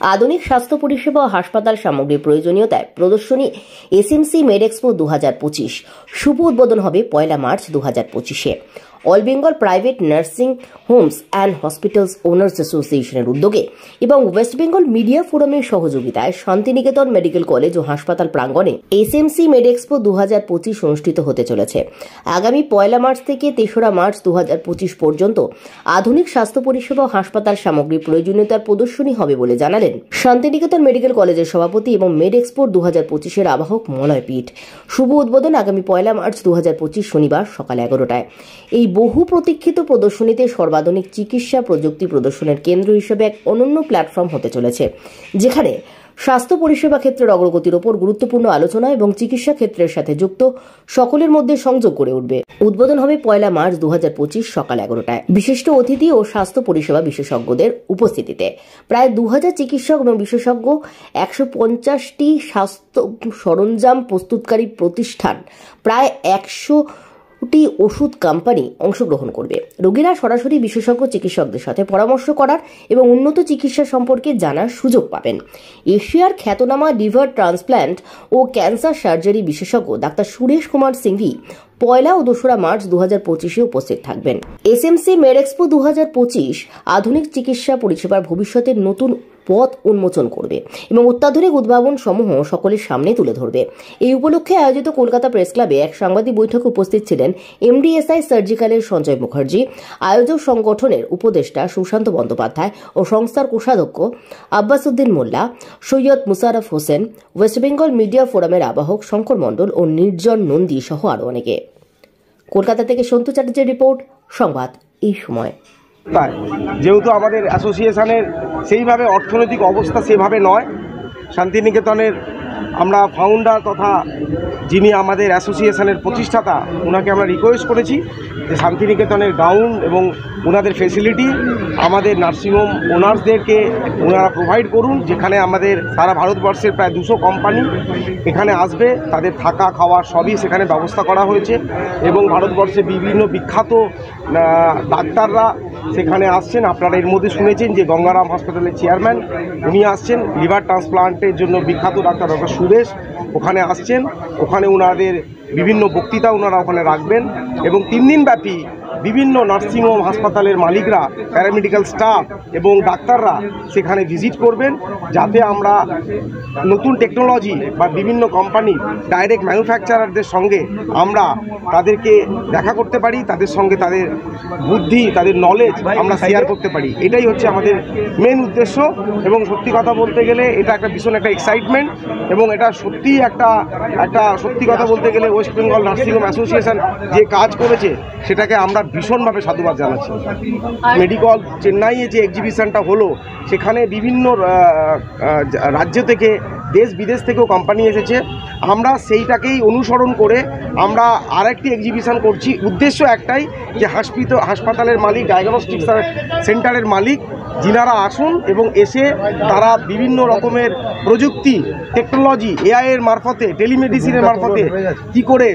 আধুনিক স্বাস্থ্য পরিষেবা ও হাসপাতাল সামগ্রীর প্রয়োজনীয়তায় প্রদর্শনী এসএমসি মেড এক্সপো 2025 শুভ উদ্বোধন হবে 1 মার্চ 2025-এ। All Bengal private nursing homes and hospitals owners অ্যাসোসিয়েশনের উদ্যোগে এবং ওয়েস্ট বেঙ্গল মিডিয়া ফোরামের সহযোগিতায় শান্তিনিকেতন মেডিকেল কলেজ ও হাসপাতাল প্রাঙ্গণে এসএমসি মেড এক্সপো 2025 অনুষ্ঠিত হতে চলেছে। আগামী 1 মার্চ থেকে 3রা মার্চ 2025 পর্যন্ত আধুনিক স্বাস্থ্য পরিষেবা ও হাসপাতাল সামগ্রীর প্রয়োজনীয়তার প্রদর্শনী হবে বলে জানালেন শান্তিনিকেতন মেডিকেল কলেজের সভাপতি এবং মেড এক্সপো 2025-এর আবাহক মলয় পিঠ। শুভ উদ্বোধন আগামী 1 মার্চ 2025 শনিবার সকাল 11টায়। এই বহু প্রতীক্ষিত প্রদর্শনীতে সর্বাধুনিক চিকিৎসা প্রযুক্তি প্রদর্শনের কেন্দ্র হিসেবে এক অনন্য প্ল্যাটফর্ম হতে চলেছে, যেখানে স্বাস্থ্য পরিষেবা ক্ষেত্রের অগ্রগতির ওপর গুরুত্বপূর্ণ আলোচনা এবং চিকিৎসা ক্ষেত্রের সাথে যুক্ত সকলের মধ্যে সংযোগ করে উঠবে। উদ্বোধন হবে 1 মার্চ 2025 সকাল 11টায় বিশিষ্ট অতিথি ও স্বাস্থ্য পরিষেবা বিশেষজ্ঞদের উপস্থিতিতে। প্রায় 2000 চিকিৎসক এবং বিশেষজ্ঞ, 150টি স্বাস্থ্য সরঞ্জাম প্রস্তুতকারী প্রতিষ্ঠান, প্রায় 100টি ওষুধ কোম্পানি অংশগ্রহণ করবে। রোগীরা সরাসরি বিশেষজ্ঞ চিকিৎসকদের সাথে পরামর্শ করার এবং উন্নত চিকিৎসা সম্পর্কে জানার সুযোগ পাবেন। এশিয়ার খ্যাতনামা লিভার ট্রান্সপ্ল্যান্ট ও ক্যান্সার সার্জারি বিশেষজ্ঞ ডাক্তার সুরেশ কুমার সিংভি 1 ও 2রা মার্চ 2025-এ উপস্থিত থাকবেন। এসএমসি মেড এক্সপো 2025 আধুনিক চিকিৎসা পরিষেবার ভবিষ্যতের নতুন পথ উন্মোচন করবে এবং অত্যাধুনিক উদ্ভাবন সমূহ সকলের সামনে তুলে ধরবে। এই উপলক্ষে আয়োজিত কলকাতা প্রেস ক্লাবে এক সাংবাদিক বৈঠকে উপস্থিত ছিলেন এমডিএসআই সার্জিক্যালের সঞ্জয় মুখার্জি, আয়োজক সংগঠনের উপদেষ্টা সুশান্ত বন্দ্যোপাধ্যায় ও সংস্থার কোষাধ্যক্ষ আব্বাসউদ্দিন মোল্লা, সৈয়দ মুশারফ হোসেন, ওয়েস্ট বেঙ্গল মিডিয়া ফোরামের আবাহক শঙ্কর মণ্ডল ও নির্জন নন্দী সহ আরও অনেকে। কলকাতা থেকে সন্তু চ্যাটার্জির রিপোর্ট, সংবাদ এই সময়। যেহেতু আমাদের অ্যাসোসিয়েশনের সেইভাবে অর্থনৈতিক অবস্থা সেভাবে নয়, শান্তিনিকেতনের আমরা ফাউন্ডার তথা যিনি আমাদের অ্যাসোসিয়েশনের প্রতিষ্ঠাতা, ওনাকে আমরা রিকোয়েস্ট করেছি যে শান্তিনিকেতনের গ্রাউন্ড এবং ওনাদের ফেসিলিটি আমাদের নার্সিংহোম ওনার্সদেরকে ওনারা প্রোভাইড করুন, যেখানে আমাদের সারা ভারতবর্ষের প্রায় 200 কোম্পানি এখানে আসবে, তাদের থাকা খাওয়া সবই সেখানে ব্যবস্থা করা হয়েছে এবং ভারতবর্ষে বিভিন্ন বিখ্যাত ডাক্তাররা সেখানে আসছেন। আপনারা এর মধ্যে শুনেছেন যে গঙ্গারাম হসপিটালের চেয়ারম্যান উনি আসছেন, লিভার ট্রান্সপ্লান্টের জন্য বিখ্যাত ডাক্তার ডক্টর সুরেশ ওখানে আসছেন, ওখানে ওনাদের বিভিন্ন বক্তৃতা ওনারা ওখানে রাখবেন এবং 3 দিন ব্যাপী বিভিন্ন নার্সিংহোম হাসপাতালের মালিকরা, প্যারামেডিক্যাল স্টাফ এবং ডাক্তাররা সেখানে ভিজিট করবেন, যাতে আমরা নতুন টেকনোলজি বা বিভিন্ন কোম্পানি ডাইরেক্ট ম্যানুফ্যাকচারারদের সঙ্গে আমরা তাদেরকে দেখা করতে পারি, তাদের সঙ্গে তাদের বুদ্ধি তাদের নলেজ আমরা শেয়ার করতে পারি। এটাই হচ্ছে আমাদের মেন উদ্দেশ্য এবং সত্যি কথা বলতে গেলে এটা একটা ভীষণ একটা এক্সাইটমেন্ট এবং এটা সত্যিই একটা সত্যি কথা বলতে গেলে ওয়েস্ট বেঙ্গল নার্সিংহোম অ্যাসোসিয়েশন যে কাজ করেছে সেটাকে আমরা ভীষণভাবে সাধুবাদ জানাচ্ছি। মেডিকেল চেন্নাইয়ে যে এক্সিবিশনটা হলো সেখানে বিভিন্ন রাজ্য থেকে দেশ বিদেশ থেকেও কোম্পানি এসেছে, আমরা সেইটাকেই অনুসরণ করে আমরা আরেকটি এক্সিবিশন করছি। উদ্দেশ্য একটাই যে হাসপাতালের মালিক, ডায়াগনস্টিক সেন্টারের মালিক যিনারা আসুন এবং এসে তারা বিভিন্ন রকমের প্রযুক্তি টেকনোলজি এআইয়ের মারফতে, টেলিমেডিসিনের মারফতে কী করে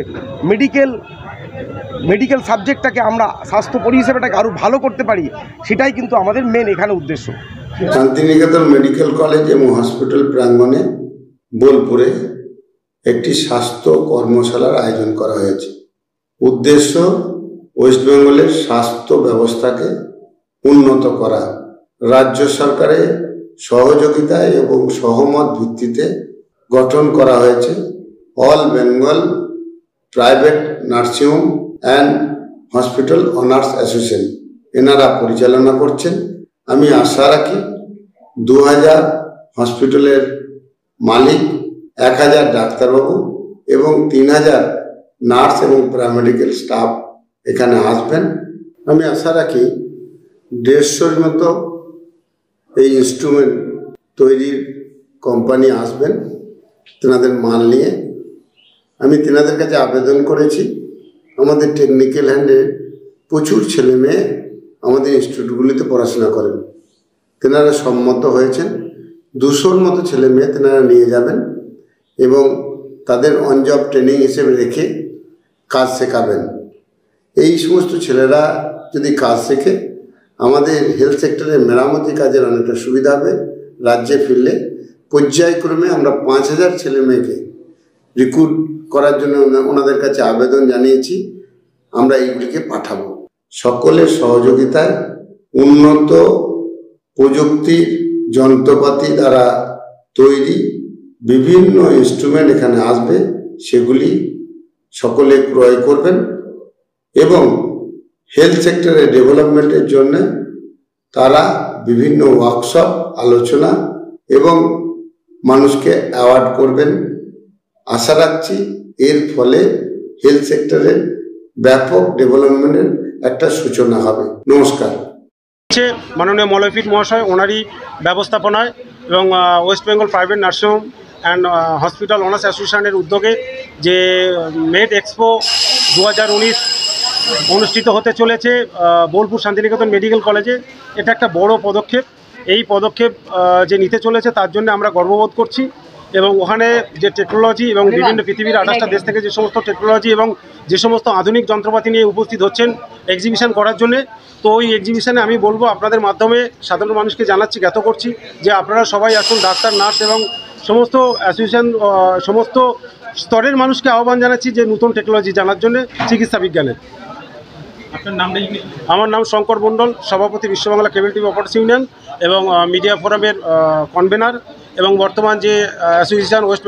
মেডিকেল সাবজেক্টটাকে আমরা স্বাস্থ্য পরিষেবাটাকে আরও ভালো করতে পারি, সেটাই কিন্তু আমাদের মেন এখানে উদ্দেশ্য। শান্তিনিকেতন মেডিকেল কলেজ এবং হসপিটাল প্রাঙ্গণে বোলপুরে একটি স্বাস্থ্য কর্মশালার আয়োজন করা হয়েছে। উদ্দেশ্য ওয়েস্ট বেঙ্গলের স্বাস্থ্য ব্যবস্থাকে উন্নত করা। রাজ্য সরকারের সহযোগিতায় এবং সহমত ভিত্তিতে গঠন করা হয়েছে all Bengal private nursing home and hospital owners association, এনারা পরিচালনা করছেন। আমি আশা রাখি 2000 হসপিটালের মালিক, 1000 ডাক্তারবাবু এবং 3000 নার্স এবং প্যারামেডিক্যাল স্টাফ এখানে আসবেন। আমি আশা রাখি 150-র মতো এই ইনস্ট্রুমেন্ট তৈরির কোম্পানি আসবেন তেনাদের মাল নিয়ে। আমি তেনাদের কাছে আবেদন করেছি, আমাদের টেকনিক্যাল হ্যান্ডে প্রচুর ছেলে মেয়ে আমাদের ইনস্টিটিউটগুলিতে পড়াশোনা করেন, তেনারা সম্মত হয়েছেন। 200-র মতো ছেলে মেয়ে তেনারা নিয়ে যাবেন এবং তাদের অন জব ট্রেনিং হিসেবে রেখে কাজ শেখাবেন। এই সমস্ত ছেলেরা যদি কাজ শেখে আমাদের হেলথ সেক্টরে মেরামতি কাজের অনেকটা সুবিধা হবে, রাজ্যে ফিরলে পর্যায়ক্রমে আমরা 5000 ছেলে মেয়েকে রিক্রুট করার জন্য ওনাদের কাছে আবেদন জানিয়েছি। আমরা এইগুলিকে পাঠাবো। সকলের সহযোগিতায় উন্নত প্রযুক্তির যন্ত্রপাতি দ্বারা তৈরি বিভিন্ন ইনস্ট্রুমেন্ট এখানে আসবে, সেগুলি সকলে ক্রয় করবেন এবং হেলথ সেক্টরের ডেভেলপমেন্টের জন্য তারা বিভিন্ন ওয়ার্কশপ, আলোচনা এবং মানুষকে অ্যাওয়ার্ড করবেন। আশা রাখছি এর ফলে হেলথ সেক্টরের ব্যাপক ডেভেলপমেন্টের একটা সূচনা হবে। নমস্কার। মাননীয় মলয়ফিট মহাশয় ওনারই ব্যবস্থাপনায় এবং West Bengal private nursing home and hospital honours অ্যাসোসিয়েশনের উদ্যোগে যে মেড এক্সপো 2019 অনুষ্ঠিত হতে চলেছে বোলপুর শান্তিনিকেতন মেডিকেল কলেজে, এটা একটা বড় পদক্ষেপ। এই পদক্ষেপ যে নিতে চলেছে তার জন্য আমরা গর্ববোধ করছি এবং ওখানে যে টেকনোলজি এবং বিভিন্ন পৃথিবীর 28টা দেশ থেকে যে সমস্ত টেকনোলজি এবং যে সমস্ত আধুনিক যন্ত্রপাতি নিয়ে উপস্থিত হচ্ছেন এক্সিবিশন করার জন্যে, তো ওই এক্সিবিশনে আমি বলবো আপনাদের মাধ্যমে সাধারণ মানুষকে জানাচ্ছি, জ্ঞাত করছি যে আপনারা সবাই আসুন। ডাক্তার, নার্স এবং সমস্ত অ্যাসোসিয়েশন, সমস্ত স্তরের মানুষকে আহ্বান জানাচ্ছি যে নতুন টেকনোলজি জানার জন্য চিকিৎসা বিজ্ঞানের। আমার নাম শঙ্কর মণ্ডল, সভাপতি Biswa Bangla cable TV operators union এবং মিডিয়া ফোরামের কনভেনার এবং বর্তমান যে association West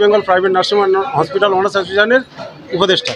Bengal private nursing hospital honours অ্যাসোসিয়েশনের উপদেষ্টা।